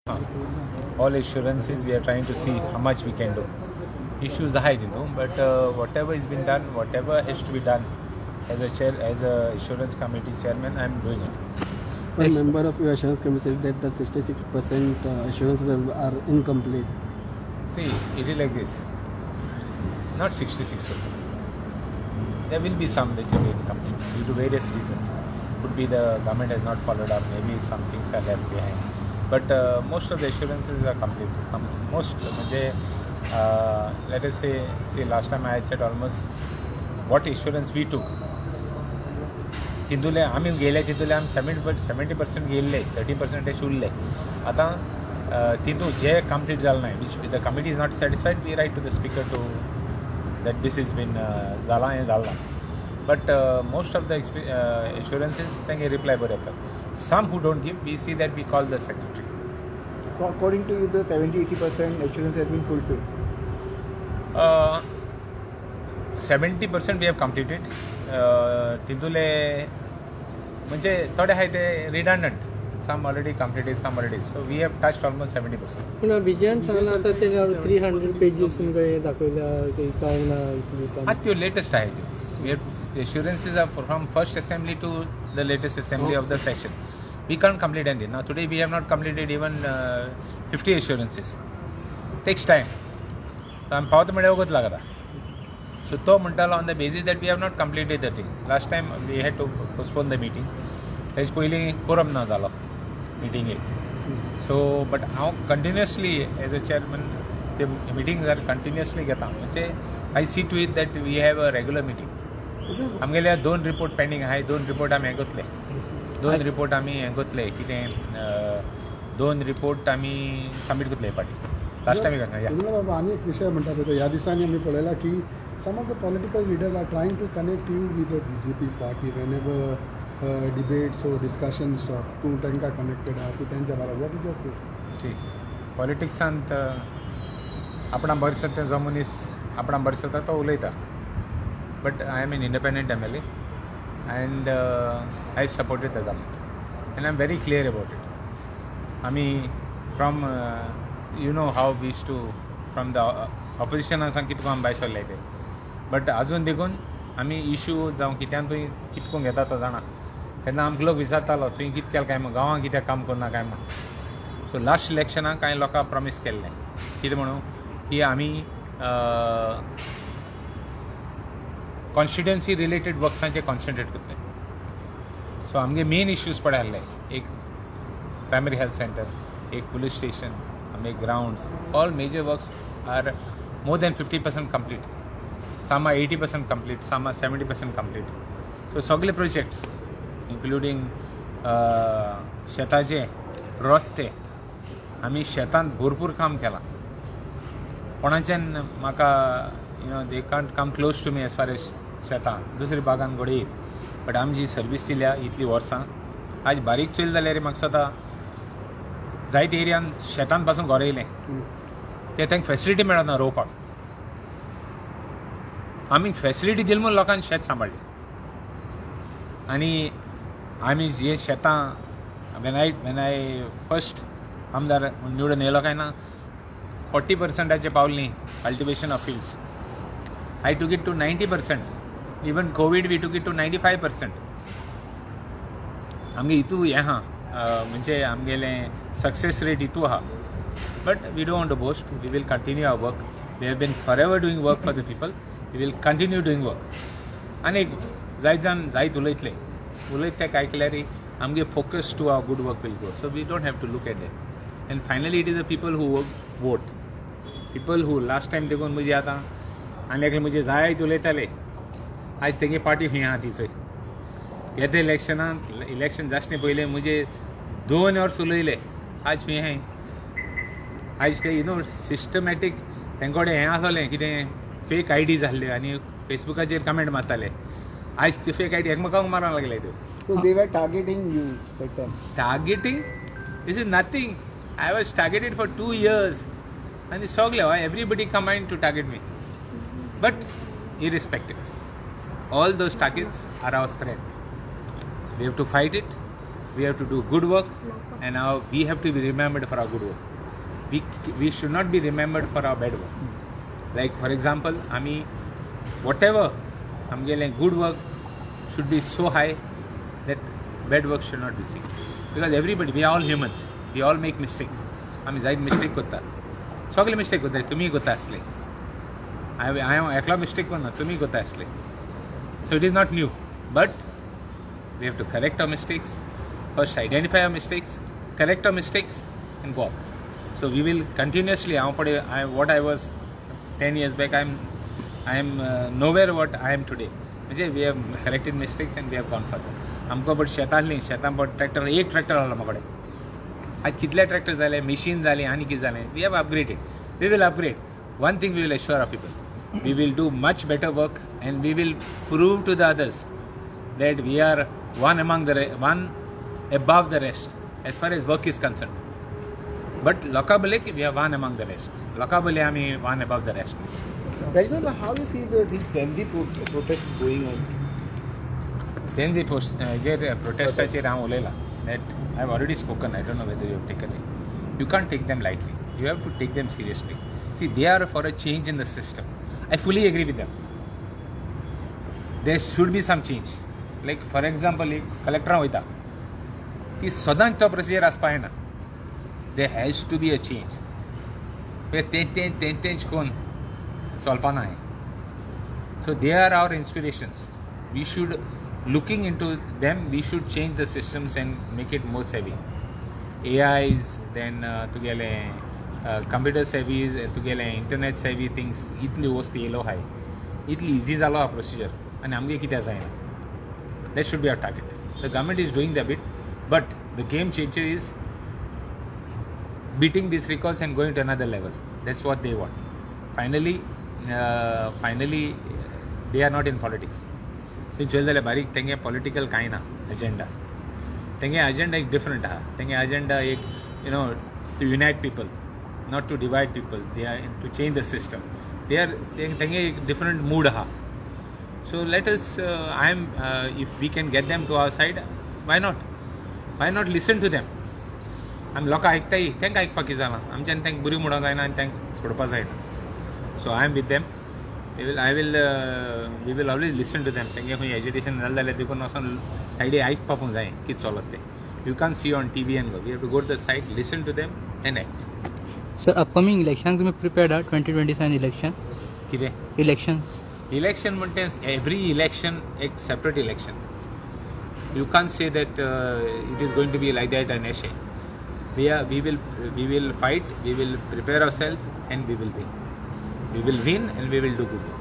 All assurances we are trying to see how much we can do. Issues are but whatever has been done, whatever has to be done, as a assurance committee chairman, I am doing it. One member of your assurance committee says that the 66% assurances are incomplete. See, it is like this. Not 66%. There will be some that will be incomplete due to various reasons. Could be the government has not followed up. Maybe some things are left behind. But most of the assurances are complete. Let us say, last time I had said almost what assurance we took. तिंदुले आम्ही गेले तिंदुले आम्ही 70% गेल्ले 30% ते शुल्ले आता तिंदू जे complete जालें नाही which the committee is not satisfied, we write to the speaker to that this has been जाला हे जाला but most of the assurances they reply बरे येतात. Some who don't give, we see that we call the secretary. According to you, the 70-80% assurance has been fulfilled. 70% we have completed. तिंदुले म्हणजे थोडे आहे ते redundant. Some already completed, some already. So we have touched almost 70%. पण विजयन सांगला आता ते 300 pages काय दाखवल्या ते चांगला इतली At your latest आहे ते. We have the assurances are from first assembly to the latest assembly of the session. We can't complete anything. Now today we have not completed even 50 assurances. Takes time. So I'm पावत मिळेल वगत लागता. So तो म्हणटालो on the basis that we have not completed the thing. Last time we had to postpone the meeting. तेच पयलीं quorum ना जालो meeting it. So but हांव continuously as a chairman the meetings are continuously घेता. म्हणजे I see to it that we have a regular meeting. आमगेल्या 2 report pending आहाय 2 report आमी हेगोतले 2 रिपोर्ट आमी हेगोतले कितें 2 रिपोर्ट आमी सबमीट करतले पाटी लास्ट टाइम बाबा आनी एक विषय म्हणटा पळय ह्या दिसांनी आमी पळयला की some of the political leaders are trying to connect you with the BJP party whenever debates or discussions तूं तांकां कनेक्टेड आहा तूं तांच्या बरोबर what is your say? सी पॉलिटिक्सांत आपणा बरें सत्य जो मनीस आपणा बरें सत्ता तो उलयता but I am an independent MLA and I have supported the government and I am very clear about it. आमी from you know how we used to from the opposition सांग कितको आमी भायर सरले ते बट आजून देखून आमी इश्यू जावं कित्यान तुवें कितको घेता तो जाणा तेन्ना आमकां लोक विचारतालो तुवें कितें केलें काय म्हूण गांवांत कित्याक काम करना काय म्हूण सो लास्ट इलेक्शनाक कांय लोकां प्रॉमीस केल्लें कितें म्हणून की आमी कॉन्स्टिट्युएन्सी रिलेटेड वर्क्सांचेर कॉन्सन्ट्रेट करतले सो आमगे मेन इश्यूज पडे आहले एक प्रायमरी हेल्थ सेंटर एक पुलीस स्टेशन आमगे grounds all major works are more than 50% complete. Some are 80% complete, some are 70% complete. So सगळे projects, including शेताचे रस्ते, आमी शेतांत भरपूर काम केलां. कोणाच्यान म्हाका they can't come close to me as far as शेतां दुसरी बागान घडयत बट आमी जी सर्वीस दिल्या इतली वर्सां आज बारीक चोयल जाल्यार म्हाका स्वता जायते एरियान शेतांत पासून घर येयलें ते तांकां फॅसिलिटी मेळना रोवपाक आमी फॅसिलिटी दिली म्हूण लोकांनी शेत सांबाळलें आनी आमी जे शेतां वेन आय फर्स्ट आमदार निवडून येयलो काय ना 40% पावली cultivation of fields I took it to 90%. Even covid we took it to 95%. आमगे हितू हें आहा म्हणजे आमगेलें सक्सेस रेट हितू आहा but we don't want to boast. We will continue our work. We have been forever doing work for the people. We will continue doing work. आनी जायत जाण जायत उलयत ते काय केल्यार आमगे focus to our good work will go. So we don't have to look at it. And finally it is the people who vote. People who last time देखून मुझे आतां आनी एकले मुझे जायत उलयताले आज तेगे पार्टी खंय आहा ती चोय येते इलेक्शन जाचने पयलें मुझे 2 वर्स उलयले आज खंय आहाय आज ते सिस्टमॅटीक तेंकोडे हें आसलें कितें फेक आयडीज आहले आनी फेसबुकाचेर कमेंट मारताले आज ते फेक आयडी एकमेकांक मारपाक लागले त्यो So they were targeting you that time. Targeting? This is nothing. I was targeted for 2 years and सगळे everybody combined to target me. But irrespective, all those targets are our strength. We have to fight it. we have to do good work, and we have to be remembered for our good work. We should not be remembered for our bad work. Like for example, whatever good work should be so high that bad work should not be seen. Because everybody, we are all humans. We all make mistakes. mistake kotta. Sogli mistake kotta. Tumi kotta asle. I am ekla mistake konna. Tumi kotta asle. So it is not new, but we have to correct our mistakes. First, identify our mistakes, correct our mistakes, and walk. So we will continuously. What I was 10 years back, I am nowhere what I am today. We have corrected mistakes and we have gone further. हमको but शेतान नहीं, शेतान but tractor एक tractor आला म्हाकडे. आज कितले tractor जाले, machine जाली आनी कितें जालें. We have upgraded. We will upgrade. One thing we will assure our people. We will do much better work and we will prove to the others that we are one above the rest as far as work is concerned. But locally we are one among the rest. Locally I am one above the rest. Rajendra, how do you see this Gen Z protest going on? Gen Z protesters here that I have already spoken. I don't know whether you have taken it. You can't take them lightly. You have to take them seriously. See, they are for a change in the system. I fully agree with them. There should be some change. Like for example, if collector hoita, ki sadan to procedure aspaena. There has to be a change. So they are our inspirations. We should, looking into them, we should change the systems and make it more savvy. AIs, then computer savvy, internet savvy things. Itli osti yellow high. Itli easy zalo procedure. And amge kita zaina. That should be our target. The government is doing the bit, but the game changer is beating these records and going to another level. That's what they want. Finally, they are not in politics. They political kind of agenda. They agenda is different. They agenda is, to unite people, not to divide people. They are to change the system. They are a different mood. So let us, if we can get them to our side, why not? Why not listen to them? I'm loka aiktai, thank Pakistan. I'm chen thank buri muda zaina and thank sodpa zaina. So I am with them. We will always listen to them. Thank you. Agitation nalale diko nosan idea aik papun zain kit solatte. You can't see on TV and go. We have to go to the site, listen to them, and act. Sir, upcoming election, तुम्हें prepared 2027 election. किधे? Elections. Election maintains every election a separate election. You can't say that it is going to be like that an essay. We will fight, we will prepare ourselves, and we will win. We will win and we will do good work.